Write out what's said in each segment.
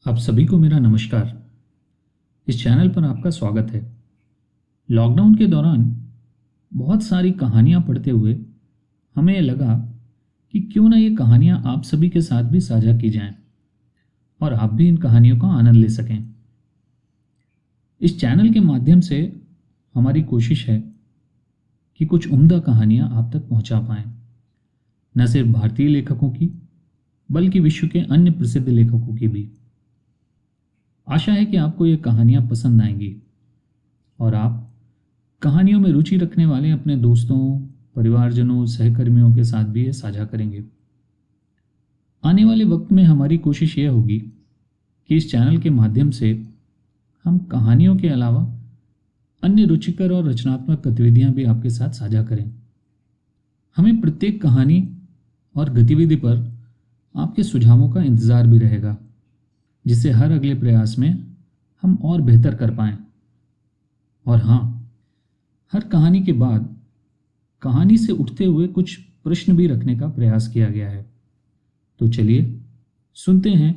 आप सभी को मेरा नमस्कार। इस चैनल पर आपका स्वागत है। लॉकडाउन के दौरान बहुत सारी कहानियां पढ़ते हुए हमें ये लगा कि क्यों ना ये कहानियां आप सभी के साथ भी साझा की जाएं और आप भी इन कहानियों का आनंद ले सकें। इस चैनल के माध्यम से हमारी कोशिश है कि कुछ उम्दा कहानियां आप तक पहुंचा पाएं, न सिर्फ भारतीय लेखकों की बल्कि विश्व के अन्य प्रसिद्ध लेखकों की भी। आशा है कि आपको ये कहानियां पसंद आएंगी और आप कहानियों में रुचि रखने वाले अपने दोस्तों, परिवारजनों, सहकर्मियों के साथ भी ये साझा करेंगे। आने वाले वक्त में हमारी कोशिश ये होगी कि इस चैनल के माध्यम से हम कहानियों के अलावा अन्य रुचिकर और रचनात्मक गतिविधियां भी आपके साथ साझा करें। हमें प्रत्येक कहानी और गतिविधि पर आपके सुझावों का इंतज़ार भी रहेगा, जिससे हर अगले प्रयास में हम और बेहतर कर पाएं। और हाँ, हर कहानी के बाद कहानी से उठते हुए कुछ प्रश्न भी रखने का प्रयास किया गया है। तो चलिए सुनते हैं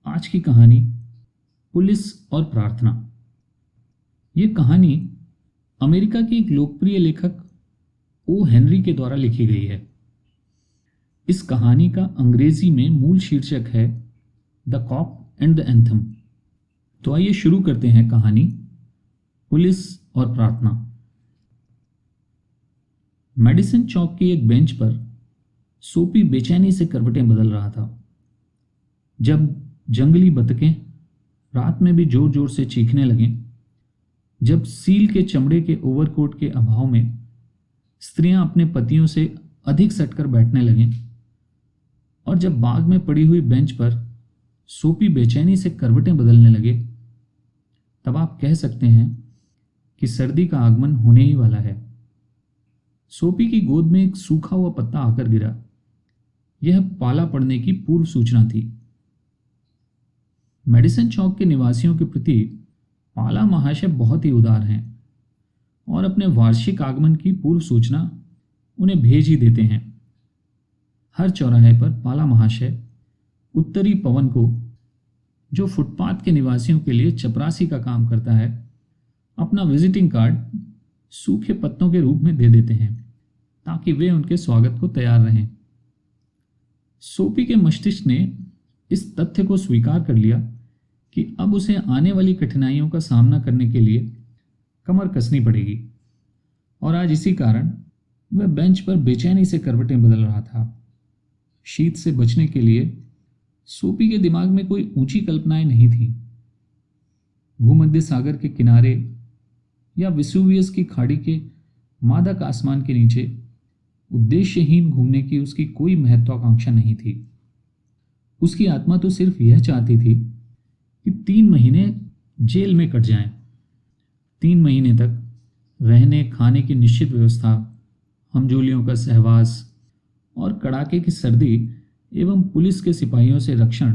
आज की कहानी, पुलिस और प्रार्थना। ये कहानी अमेरिका के एक लोकप्रिय लेखक ओ हेनरी के द्वारा लिखी गई है। इस कहानी का अंग्रेजी में मूल शीर्षक है the cop and the anthem. तो आइए शुरू करते हैं कहानी, पुलिस और प्रार्थना। मेडिसन चौक की एक बेंच पर सोपी बेचैनी से करवटें बदल रहा था। जब जंगली बतखें रात में भी जोर जोर से चीखने लगें, जब सील के चमड़े के ओवरकोट के अभाव में स्त्रियां अपने पतियों से अधिक सटकर बैठने लगें, और जब बाग में पड़ी हुई बेंच पर सोपी बेचैनी से करवटें बदलने लगे, तब आप कह सकते हैं कि सर्दी का आगमन होने ही वाला है। सोपी की गोद में एक सूखा हुआ पत्ता आकर गिरा। यह पाला पड़ने की पूर्व सूचना थी। मेडिसन चौक के निवासियों के प्रति पाला महाशय बहुत ही उदार हैं और अपने वार्षिक आगमन की पूर्व सूचना उन्हें भेज ही देते हैं। हर चौराहे पर पाला महाशय उत्तरी पवन को, जो फुटपाथ के निवासियों के लिए चपरासी का काम करता है, अपना विजिटिंग कार्ड सूखे पत्तों के रूप में दे देते हैं ताकि वे उनके स्वागत को तैयार रहें। सोपी के मस्तिष्क ने इस तथ्य को स्वीकार कर लिया कि अब उसे आने वाली कठिनाइयों का सामना करने के लिए कमर कसनी पड़ेगी, और आज इसी कारण वह बेंच पर बेचैनी से करवटें बदल रहा था। शीत से बचने के लिए सोपी के दिमाग में कोई ऊंची कल्पनाएं नहीं थीं। भूमध्य सागर के किनारे या विसुवियस की खाड़ी के मादक आसमान के नीचे उद्देश्यहीन घूमने की उसकी कोई महत्वाकांक्षा नहीं थी। उसकी आत्मा तो सिर्फ यह चाहती थी कि 3 महीने जेल में कट जाएं। 3 महीने तक रहने खाने की निश्चित व्यवस्था, हमजोलियों का सहवास और कड़ाके की सर्दी एवं पुलिस के सिपाहियों से रक्षण,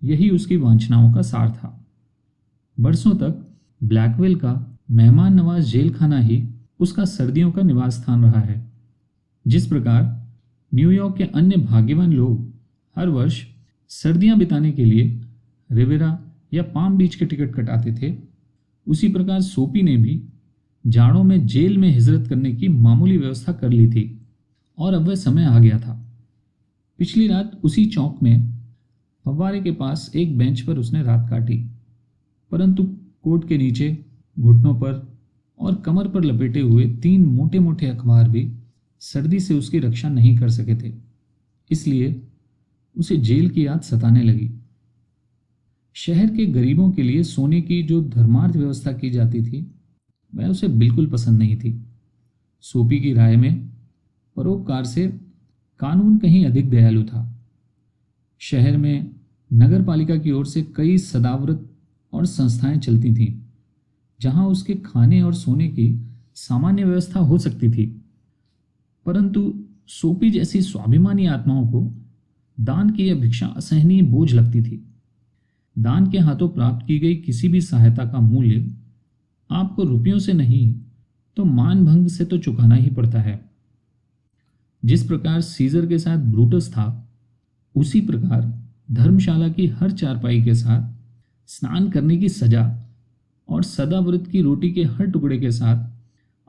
यही उसकी वांछनाओं का सार था। बरसों तक ब्लैकवेल का मेहमान नवाज जेल खाना ही उसका सर्दियों का निवास स्थान रहा है। जिस प्रकार न्यूयॉर्क के अन्य भाग्यवान लोग हर वर्ष सर्दियां बिताने के लिए रिवेरा या पाम बीच के टिकट कटाते थे, उसी प्रकार सोपी ने भी जाड़ों में जेल में हिजरत करने की मामूली व्यवस्था कर ली थी, और अब वह समय आ गया था। पिछली रात उसी चौक में फव्वारे के पास एक बेंच पर उसने रात काटी, परंतु कोट के नीचे, घुटनों पर और कमर पर लपेटे हुए 3 मोटे मोटे अखबार भी सर्दी से उसकी रक्षा नहीं कर सके थे। इसलिए उसे जेल की याद सताने लगी। शहर के गरीबों के लिए सोने की जो धर्मार्थ व्यवस्था की जाती थी, वह उसे बिल्कुल पसंद नहीं थी। सोपी की राय में परोपकार से कानून कहीं अधिक दयालु था। शहर में नगर पालिका की ओर से कई सदाव्रत और संस्थाएं चलती थीं, जहां उसके खाने और सोने की सामान्य व्यवस्था हो सकती थी, परंतु सोपी जैसी स्वाभिमानी आत्माओं को दान की यह भिक्षा असहनीय बोझ लगती थी। दान के हाथों प्राप्त की गई किसी भी सहायता का मूल्य आपको रुपयों से नहीं तो मान भंग से तो चुकाना ही पड़ता है। जिस प्रकार सीजर के साथ ब्रूटस था, उसी प्रकार धर्मशाला की हर चारपाई के साथ, स्नान करने की सजा और सदाव्रत की रोटी के हर टुकड़े के साथ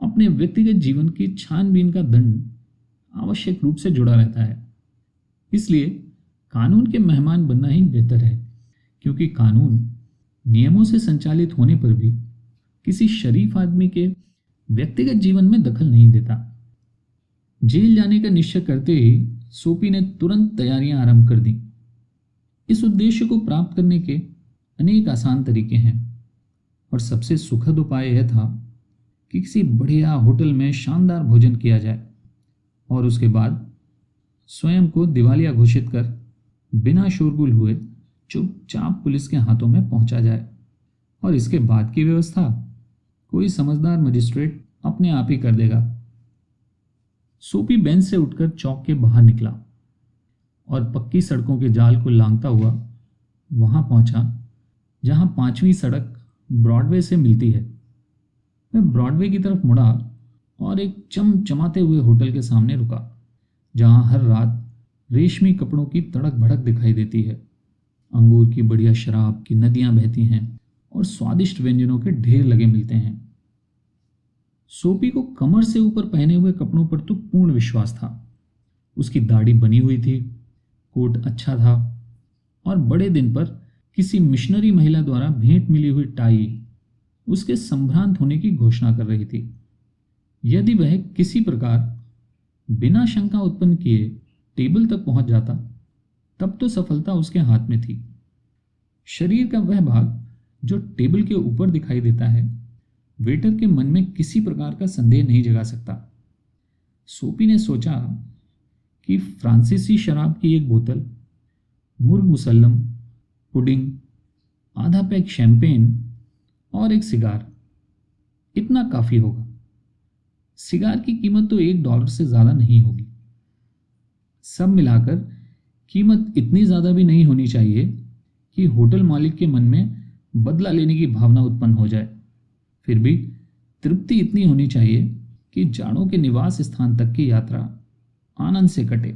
अपने व्यक्तिगत जीवन की छानबीन का दंड आवश्यक रूप से जुड़ा रहता है। इसलिए कानून के मेहमान बनना ही बेहतर है, क्योंकि कानून नियमों से संचालित होने पर भी किसी शरीफ आदमी के व्यक्तिगत जीवन में दखल नहीं देता। जेल जाने का निश्चय करते ही सोपी ने तुरंत तैयारियां आरंभ कर दी। इस उद्देश्य को प्राप्त करने के अनेक आसान तरीके हैं और सबसे सुखद उपाय यह था कि किसी बढ़िया होटल में शानदार भोजन किया जाए और उसके बाद स्वयं को दिवालिया घोषित कर बिना शोरगुल हुए चुपचाप पुलिस के हाथों में पहुंचा जाए, और इसके बाद की व्यवस्था कोई समझदार मजिस्ट्रेट अपने आप ही कर देगा। सोपी बेंच से उठकर चौक के बाहर निकला और पक्की सड़कों के जाल को लांघता हुआ वहां पहुंचा जहां 5वीं सड़क ब्रॉडवे से मिलती है। वह ब्रॉडवे की तरफ मुड़ा और एक चमचमाते हुए होटल के सामने रुका, जहां हर रात रेशमी कपड़ों की तड़क भड़क दिखाई देती है, अंगूर की बढ़िया शराब की नदियां बहती हैं और स्वादिष्ट व्यंजनों के ढेर लगे मिलते हैं। सोपी को कमर से ऊपर पहने हुए कपड़ों पर तो पूर्ण विश्वास था। उसकी दाढ़ी बनी हुई थी, कोट अच्छा था और बड़े दिन पर किसी मिशनरी महिला द्वारा भेंट मिली हुई टाई उसके संभ्रांत होने की घोषणा कर रही थी। यदि वह किसी प्रकार बिना शंका उत्पन्न किए टेबल तक पहुंच जाता, तब तो सफलता उसके हाथ में थी। शरीर का वह भाग जो टेबल के ऊपर दिखाई देता है, वेटर के मन में किसी प्रकार का संदेह नहीं जगा सकता। सोपी ने सोचा कि फ्रांसीसी शराब की एक बोतल, मुर्ग मुसल्लम, पुडिंग, आधा पैक शैंपेन और एक सिगार, इतना काफी होगा। सिगार की कीमत तो $1 से ज्यादा नहीं होगी। सब मिलाकर कीमत इतनी ज्यादा भी नहीं होनी चाहिए कि होटल मालिक के मन में बदला लेने की भावना उत्पन्न हो जाए। फिर भी तृप्ति इतनी होनी चाहिए कि जाड़ों के निवास स्थान तक की यात्रा आनंद से कटे।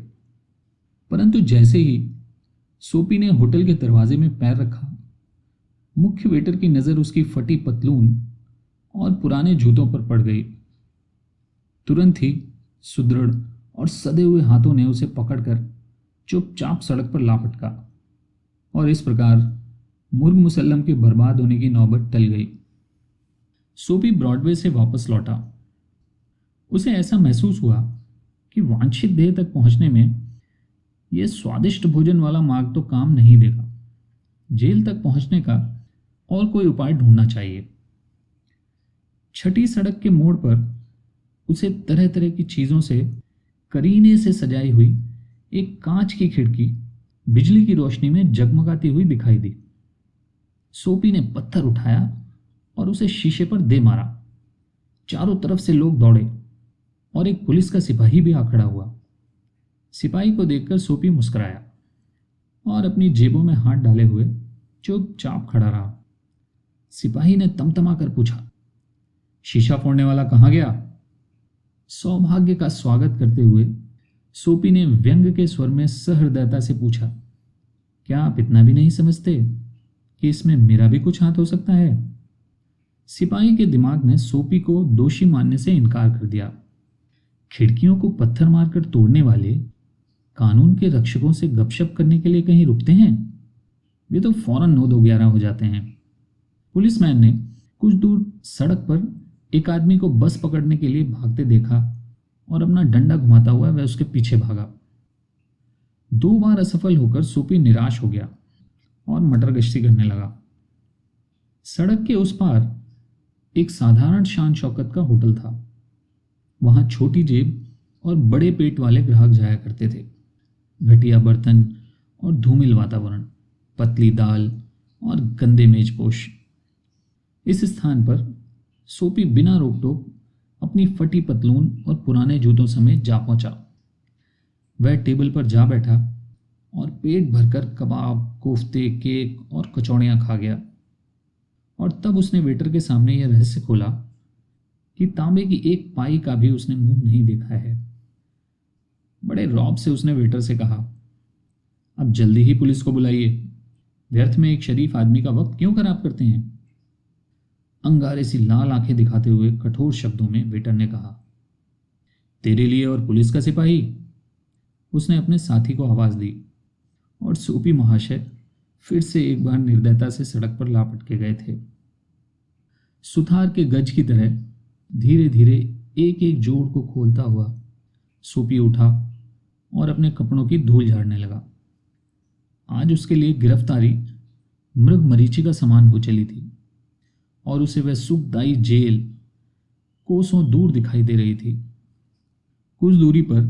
परंतु जैसे ही सोपी ने होटल के दरवाजे में पैर रखा, मुख्य वेटर की नजर उसकी फटी पतलून और पुराने जूतों पर पड़ गई। तुरंत ही सुदृढ़ और सदे हुए हाथों ने उसे पकड़कर चुपचाप सड़क पर लापटका और इस प्रकार मुर्ग मुसल्लम के बर्बाद होने की नौबत टल गई। सोपी ब्रॉडवे से वापस लौटा। उसे ऐसा महसूस हुआ कि वांछित ध्येय तक पहुंचने में यह स्वादिष्ट भोजन वाला मार्ग तो काम नहीं देगा। जेल तक पहुंचने का और कोई उपाय ढूंढना चाहिए। छठी सड़क के मोड़ पर उसे तरह तरह की चीजों से करीने से सजाई हुई एक कांच की खिड़की बिजली की रोशनी में जगमगाती हुई दिखाई दी। सोपी ने पत्थर उठाया और उसे शीशे पर दे मारा। चारों तरफ से लोग दौड़े और एक पुलिस का सिपाही भी आ खड़ा हुआ। सिपाही को देखकर सोपी मुस्कुराया और अपनी जेबों में हाथ डाले हुए चुपचाप खड़ा रहा। सिपाही ने तमतमा कर पूछा, शीशा फोड़ने वाला कहाँ गया? सौभाग्य का स्वागत करते हुए सोपी ने व्यंग के स्वर में सहृदयता से पूछा, क्या आप इतना भी नहीं समझते कि इसमें मेरा भी कुछ हाथ हो सकता है? सिपाही के दिमाग ने सोपी को दोषी मानने से इनकार कर दिया। खिड़कियों को पत्थर मारकर तोड़ने वाले कानून के रक्षकों से गपशप करने के लिए कहीं रुकते हैं? वे तो फौरन 9-2-11 हो जाते हैं। पुलिसमैन ने कुछ दूर सड़क पर एक आदमी को बस पकड़ने के लिए भागते देखा और अपना डंडा घुमाता हुआ वह उसके पीछे भागा। 2 बार असफल होकर सोपी निराश हो गया और मटर गश्ती करने लगा। सड़क के उस पार एक साधारण शान शौकत का होटल था। वहां छोटी जेब और बड़े पेट वाले ग्राहक जाया करते थे। घटिया बर्तन और धूमिल वातावरण, पतली दाल और गंदे मेजपोश। इस स्थान पर सोपी बिना रोक टोक अपनी फटी पतलून और पुराने जूतों समेत जा पहुंचा। वह टेबल पर जा बैठा और पेट भरकर कबाब, कोफ्ते, केक और कचौड़ियां खा गया। और तब उसने वेटर के सामने यह रहस्य खोला कि तांबे की एक पाई का भी उसने मुंह नहीं देखा है। बड़े रौब से उसने वेटर से कहा, अब जल्दी ही पुलिस को बुलाइए। व्यर्थ में एक शरीफ आदमी का वक्त क्यों खराब करते हैं? अंगारे सी लाल आंखें दिखाते हुए कठोर शब्दों में वेटर ने कहा। तेरे लिए और पुलिस का सिपाही? उसने अपने साथी को आवाज दी और सोपी महाशय फिर से एक बार निर्दयता से सड़क पर लापट के गए थे। सुथार के गज की तरह धीरे धीरे एक एक जोड़ को खोलता हुआ सोपी उठा और अपने कपड़ों की धूल झाड़ने लगा। आज उसके लिए गिरफ्तारी मृग मरीचिका समान हो चली थी और उसे वह सुखदायी जेल कोसों दूर दिखाई दे रही थी। कुछ दूरी पर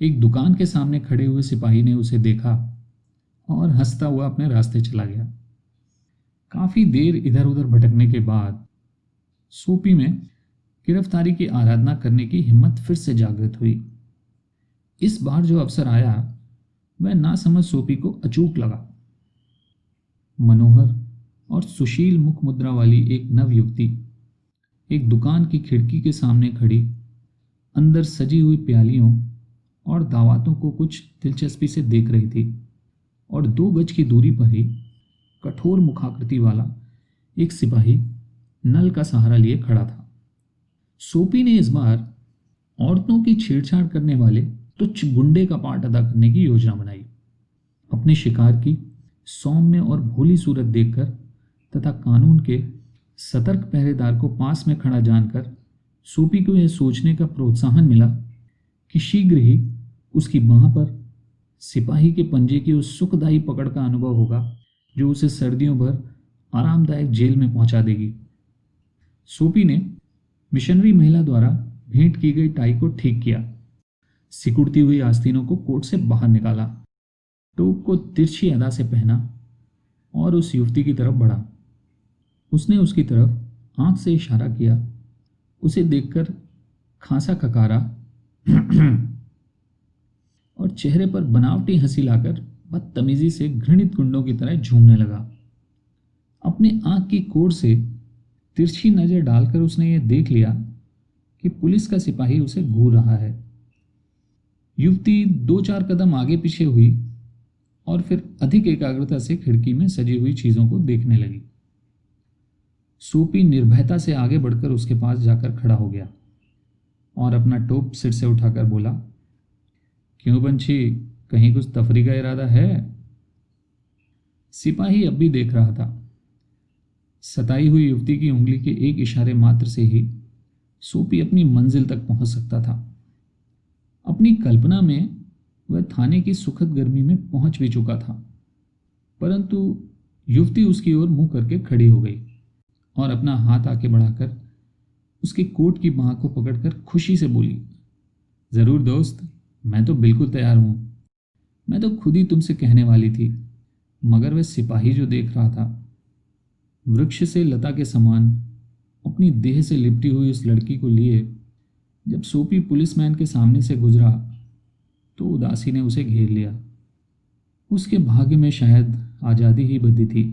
एक दुकान के सामने खड़े हुए सिपाही ने उसे देखा और हंसता हुआ अपने रास्ते चला गया। काफी देर इधर उधर भटकने के बाद सोपी में गिरफ्तारी की आराधना करने की हिम्मत फिर से जागृत हुई। इस बार जो अवसर आया वह नासमझ सोपी को अचूक लगा। मनोहर और सुशील मुख मुद्रा वाली एक नव युवती एक दुकान की खिड़की के सामने खड़ी अंदर सजी हुई प्यालियों और दावतों को कुछ दिलचस्पी से देख रही थी और 2 गज की दूरी पर ही कठोर मुखाकृति वाला एक सिपाही नल का सहारा लिए खड़ा था। सोपी ने इस बार औरतों की छेड़छाड़ करने वाले तुच्छ गुंडे का पार्ट अदा करने की योजना बनाई। अपने शिकार की सौम्य और भोली सूरत देखकर तथा कानून के सतर्क पहरेदार को पास में खड़ा जानकर सोपी को यह सोचने का प्रोत्साहन मिला कि शीघ्र ही उसकी बाह पर सिपाही के पंजे की उस सुखदायी पकड़ का अनुभव होगा जो उसे सर्दियों भर आरामदायक जेल में पहुंचा देगी। सोपी ने मिशनरी महिला द्वारा भेंट की गई टाई को ठीक किया, सिकुड़ती हुई आस्तीनों को कोट से बाहर निकाला, टोप को तिरछी अदा से पहना और उस युवती की तरफ बढ़ा। उसने उसकी तरफ आंख से इशारा किया। उसे देखकर खांसा खकारा और चेहरे पर बनावटी हंसी लाकर बदतमीजी से घृणित गुंडों की तरह झूमने लगा। अपने आंख की कोर से तिरछी नजर डालकर उसने ये देख लिया कि पुलिस का सिपाही उसे घूर रहा है। युवती 2-4 कदम आगे पीछे हुई और फिर अधिक एकाग्रता से खिड़की में सजी हुई चीजों को देखने लगी। सोपी निर्भयता से आगे बढ़कर उसके पास जाकर खड़ा हो गया और अपना टोप सिर से उठाकर बोला, क्यों बंशी, कहीं कुछ तफरी का इरादा है? सिपाही अब भी देख रहा था। सताई हुई युवती की उंगली के एक इशारे मात्र से ही सोपी अपनी मंजिल तक पहुंच सकता था। अपनी कल्पना में वह थाने की सुखद गर्मी में पहुंच भी चुका था, परंतु युवती उसकी ओर मुंह करके खड़ी हो गई और अपना हाथ आके बढ़ाकर उसके कोट की बाह को पकड़कर खुशी से बोली, जरूर दोस्त, मैं तो बिल्कुल तैयार हूं। मैं तो खुद ही तुमसे कहने वाली थी। मगर वह सिपाही जो देख रहा था, वृक्ष से लता के समान अपनी देह से लिपटी हुई उस लड़की को लिए जब सोपी पुलिसमैन के सामने से गुजरा तो उदासी ने उसे घेर लिया। उसके भाग्य में शायद आज़ादी ही बंधी थी।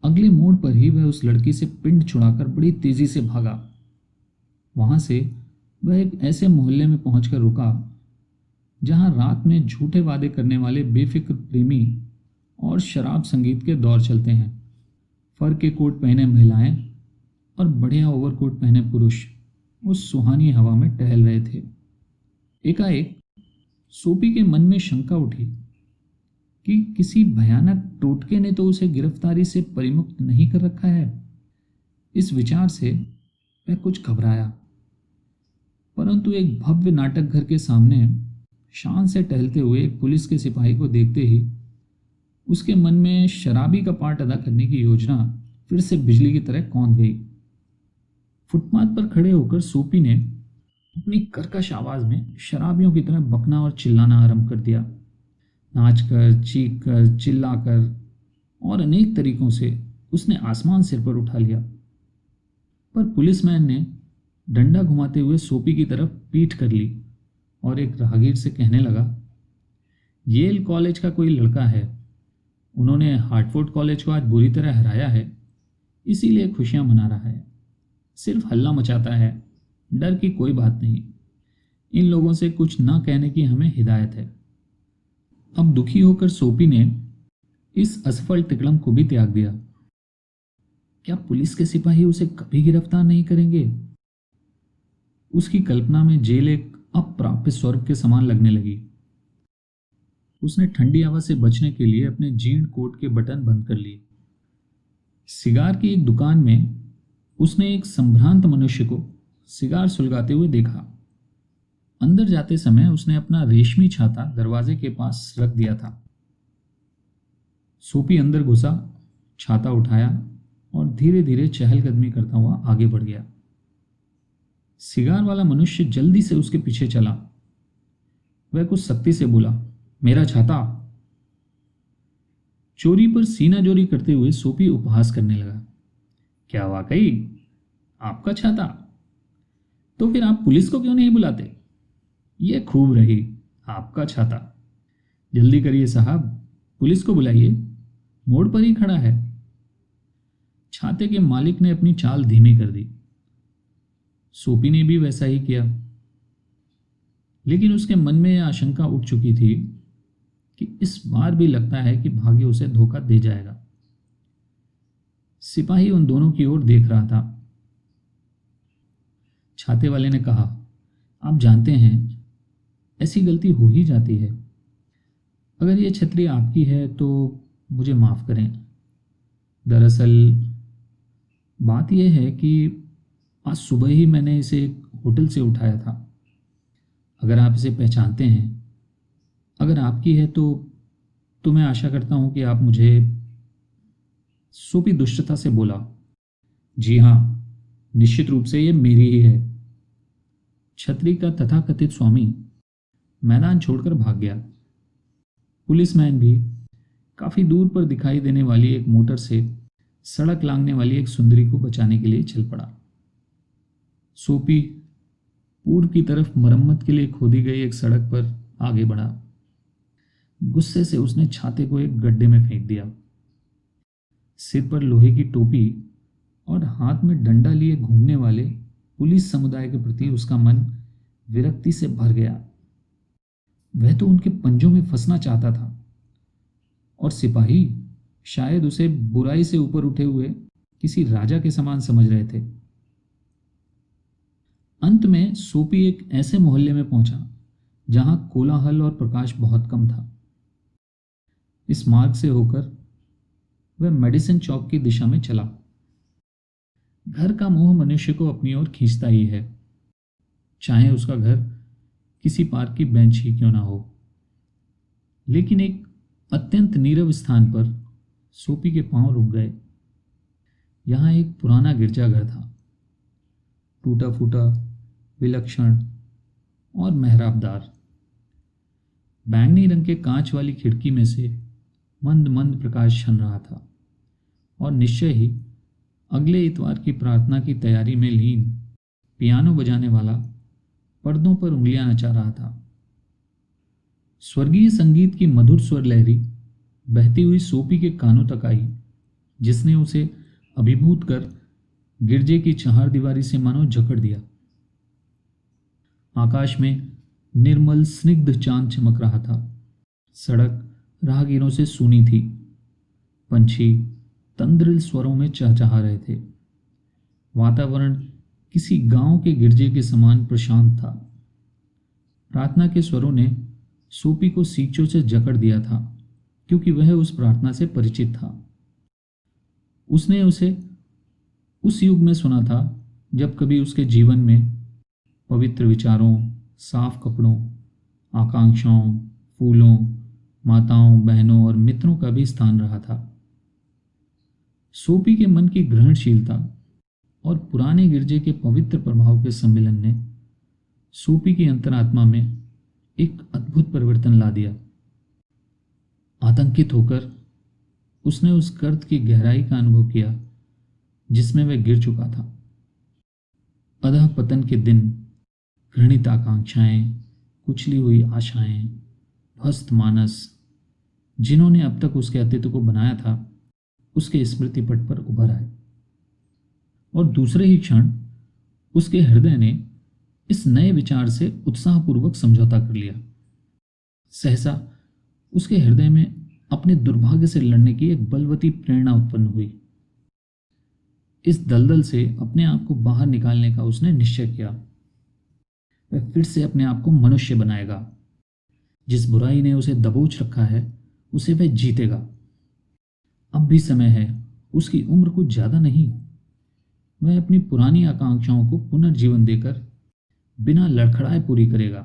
अगले मोड़ पर ही वह उस लड़की से पिंड छुड़ाकर बड़ी तेजी से भागा। वहां से वह एक ऐसे मोहल्ले में पहुंचकर रुका जहां रात में झूठे वादे करने वाले बेफिक्र प्रेमी और शराब संगीत के दौर चलते हैं। फर के कोट पहने महिलाएं और बढ़िया ओवरकोट पहने पुरुष उस सुहानी हवा में टहल रहे थे। एकाएक सोपी के मन में शंका उठी कि किसी भयानक टोटके ने तो उसे गिरफ्तारी से परिमुक्त नहीं कर रखा है। इस विचार से वह कुछ घबराया, परंतु एक भव्य नाटक घर के सामने शान से टहलते हुए एक पुलिस के सिपाही को देखते ही उसके मन में शराबी का पार्ट अदा करने की योजना फिर से बिजली की तरह कौंध गई। फुटपाथ पर खड़े होकर सोपी ने अपनी कर्कश आवाज में शराबियों की तरह बकना और चिल्लाना आरंभ कर दिया। नाचकर, चीखकर, चिल्लाकर और अनेक तरीकों से उसने आसमान सिर पर उठा लिया। पर पुलिसमैन ने डंडा घुमाते हुए सोपी की तरफ पीठ कर ली और एक राहगीर से कहने लगा, येल कॉलेज का कोई लड़का है, उन्होंने हार्टफोर्ड कॉलेज को आज बुरी तरह हराया है, इसीलिए खुशियां मना रहा है। सिर्फ हल्ला मचाता है, डर की कोई बात नहीं। इन लोगों से कुछ न कहने की हमें हिदायत है। अब दुखी होकर सोपी ने इस असफल तिकड़म को भी त्याग दिया। क्या पुलिस के सिपाही उसे कभी गिरफ्तार नहीं करेंगे? उसकी कल्पना में जेल एक अप्राप्य स्वर्ग के समान लगने लगी। उसने ठंडी हवा से बचने के लिए अपने जीर्ण कोट के बटन बंद कर लिए। सिगार की एक दुकान में उसने एक संभ्रांत मनुष्य को सिगार सुलगाते हुए देखा। अंदर जाते समय उसने अपना रेशमी छाता दरवाजे के पास रख दिया था। सोपी अंदर घुसा, छाता उठाया और धीरे धीरे चहलकदमी करता हुआ आगे बढ़ गया। सिगार वाला मनुष्य जल्दी से उसके पीछे चला। वह कुछ सख्ती से बोला, मेरा छाता। चोरी पर सीना जोरी करते हुए सोपी उपहास करने लगा। क्या वाकई आपका छाता? तो फिर आप पुलिस को क्यों नहीं बुलाते? ये खूब रही, आपका छाता। जल्दी करिए साहब, पुलिस को बुलाइए, मोड़ पर ही खड़ा है। छाते के मालिक ने अपनी चाल धीमी कर दी। सोपी ने भी वैसा ही किया, लेकिन उसके मन में यह आशंका उठ चुकी थी कि इस बार भी लगता है कि भाग्य उसे धोखा दे जाएगा। सिपाही उन दोनों की ओर देख रहा था। छाते वाले ने कहा, आप जानते हैं ऐसी गलती हो ही जाती है। अगर यह छतरी आपकी है तो मुझे माफ करें। दरअसल बात यह है कि आज सुबह ही मैंने इसे एक होटल से उठाया था। अगर आप इसे पहचानते हैं, अगर आपकी है तो मैं आशा करता हूं कि आप मुझे। सोपी दुष्टता से बोला, जी हाँ, निश्चित रूप से ये मेरी ही है। छतरी का तथाकथित स्वामी मैदान छोड़कर भाग गया। पुलिसमैन भी काफी दूर पर दिखाई देने वाली एक मोटर से सड़क लांघने वाली एक सुंदरी को बचाने के लिए चल पड़ा। सोपी पूर्व की तरफ मरम्मत के लिए खोदी गई एक सड़क पर आगे बढ़ा। गुस्से से उसने छाते को एक गड्ढे में फेंक दिया। सिर पर लोहे की टोपी और हाथ में डंडा लिए घूमने वाले पुलिस समुदाय के प्रति उसका मन विरक्ति से भर गया। वह तो उनके पंजों में फंसना चाहता था और सिपाही शायद उसे बुराई से ऊपर उठे हुए किसी राजा के समान समझ रहे थे। अंत में सोपी एक ऐसे मोहल्ले में पहुंचा जहां कोलाहल और प्रकाश बहुत कम था। इस मार्ग से होकर वह मेडिसिन चौक की दिशा में चला। घर का मोह मनुष्य को अपनी ओर खींचता ही है, चाहे उसका घर किसी पार्क की बेंच ही क्यों ना हो। लेकिन एक अत्यंत नीरव स्थान पर सोपी के पांव रुक गए। यहां एक पुराना गिरजाघर था, टूटा फूटा, विलक्षण और मेहराबदार। बैंगनी रंग के कांच वाली खिड़की में से मंद मंद प्रकाश छन रहा था और निश्चय ही अगले इतवार की प्रार्थना की तैयारी में लीन पियानो बजाने वाला पर्दों पर उंगलियां नचा रहा था। स्वर्गीय संगीत की मधुर स्वर लहरी बहती हुई सोपी के कानों तक आई, जिसने उसे अभिभूत कर गिरजे की चहारदीवारी से मानो जकड़ दिया। आकाश में निर्मल स्निग्ध चांद चमक रहा था। सड़क राहगीरों से सूनी थी। पंछी तंद्रिल स्वरों में चहचहा रहे थे। वातावरण किसी गांव के गिरजे के समान प्रशांत था। प्रार्थना के स्वरों ने सोपी को सींचों से जकड़ दिया था, क्योंकि वह उस प्रार्थना से परिचित था। उसने उसे उस युग में सुना था जब कभी उसके जीवन में पवित्र विचारों, साफ कपड़ों, आकांक्षाओं, फूलों, माताओं, बहनों और मित्रों का भी स्थान रहा था। सोपी के मन की ग्रहणशीलता और पुराने गिरजे के पवित्र प्रभाव के सम्मिलन ने सोपी की अंतरात्मा में एक अद्भुत परिवर्तन ला दिया। आतंकित होकर उसने उस गर्त की गहराई का अनुभव किया जिसमें वह गिर चुका था। अधः पतन के दिन, घृणित आकांक्षाएं, कुचली हुई आशाएं, ध्वस्त मानस, जिन्होंने अब तक उसके अस्तित्व को बनाया था, उसके स्मृति पट पर उभर आए। और दूसरे ही क्षण उसके हृदय ने इस नए विचार से उत्साहपूर्वक समझौता कर लिया। सहसा उसके हृदय में अपने दुर्भाग्य से लड़ने की एक बलवती प्रेरणा उत्पन्न हुई। इस दलदल से अपने आप को बाहर निकालने का उसने निश्चय किया। वह फिर से अपने आप को मनुष्य बनाएगा। जिस बुराई ने उसे दबोच रखा है उसे वह जीतेगा। अब भी समय है, उसकी उम्र कुछ ज्यादा नहीं। वह अपनी पुरानी आकांक्षाओं को पुनर्जीवन देकर बिना लड़खड़ाए पूरी करेगा।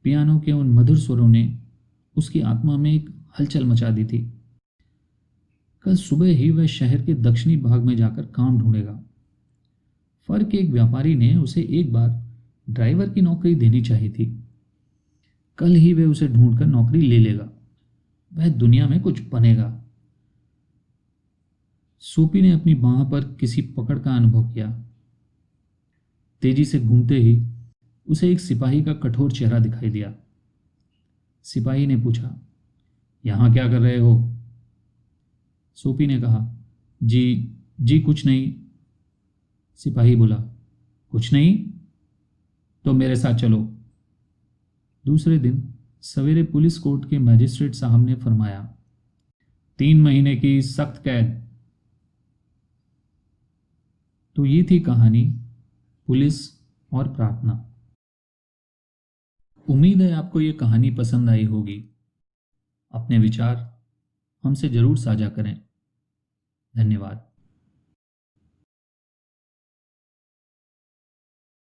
पियानो के उन मधुर स्वरों ने उसकी आत्मा में एक हलचल मचा दी थी। कल सुबह ही वह शहर के दक्षिणी भाग में जाकर काम ढूंढेगा। फर के एक व्यापारी ने उसे एक बार ड्राइवर की नौकरी देनी चाहिए थी। कल ही वह उसे ढूंढकर नौकरी ले लेगा। वह दुनिया में कुछ बनेगा। सोपी ने अपनी बांह पर किसी पकड़ का अनुभव किया। तेजी से घूमते ही उसे एक सिपाही का कठोर चेहरा दिखाई दिया। सिपाही ने पूछा, यहां क्या कर रहे हो? सोपी ने कहा, जी जी कुछ नहीं। सिपाही बोला, कुछ नहीं? तो मेरे साथ चलो। दूसरे दिन सवेरे पुलिस कोर्ट के मजिस्ट्रेट साहब ने फरमाया, 3 महीने की सख्त कैद। तो ये थी कहानी पुलिस और प्रार्थना। उम्मीद है आपको ये कहानी पसंद आई होगी। अपने विचार हमसे जरूर साझा करें। धन्यवाद।